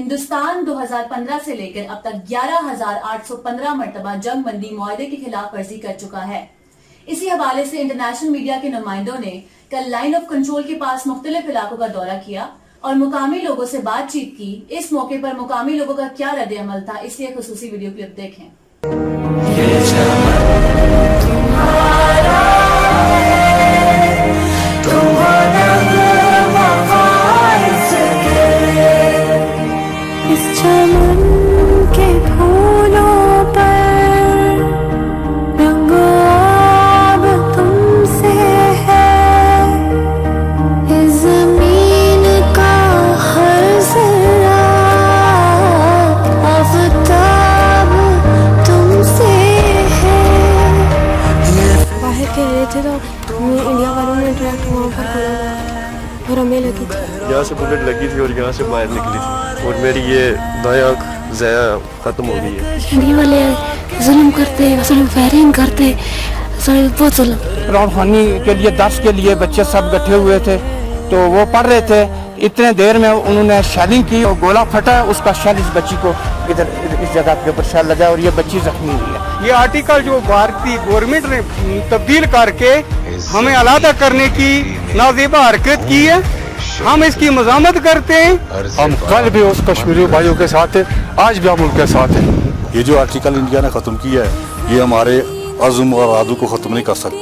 हिंदुस्तान 2015 से लेकर अब तक 11,815 मरतबा जंग बंदी मुआहदे की खिलाफ वर्जी कर चुका है। इसी हवाले से इंटरनेशनल मीडिया के नुमाइंदों ने कल लाइन ऑफ कंट्रोल के पास मुख्तलिफ इलाकों का दौरा किया और मुकामी लोगों से बातचीत की। इस मौके पर मुकामी लोगों का क्या रद्द अमल था, इसलिए खुसूसी वीडियो क्लिप देखें। इस चमन के फूलों पर रंग अब तुमसे है, इस जमीन का हर जरा आफताब तुमसे है। बाहर कह रहे थे तो इंडिया वालों ने डायरेक्ट वहाँ पर खोला और हमें लगी थी, यहाँ से बुलेट लगी थी और यहाँ से बाहर निकली थी और मेरी ये दाएं आँख ज़ाया ख़त्म हो गई है। इंडिया वाले जुल्म करते, फायरिंग करते, बहुत जुल्म। राउहानी के लिए दर्स के लिए बच्चे सब इकट्ठे हुए थे तो वो पढ़ रहे थे। इतने देर में उन्होंने शेलिंग की और गोला फटा, उसका शेल इस बच्ची को इधर इस जगह के ऊपर शेल लगा और ये बच्ची जख्मी हुई है। ये आर्टिकल जो भारतीय गवर्नमेंट ने तब्दील करके हमें अलहदा करने की नाजेबा हरकत की है, हम इसकी मज़ामत करते हैं। हम कल भी उस कश्मीरी भाइयों के साथ हैं, आज भी हम उनके साथ हैं। ये जो आर्टिकल इंडिया ने ख़त्म किया है, ये हमारे अज़्म और इरादों को ख़त्म नहीं कर सकता।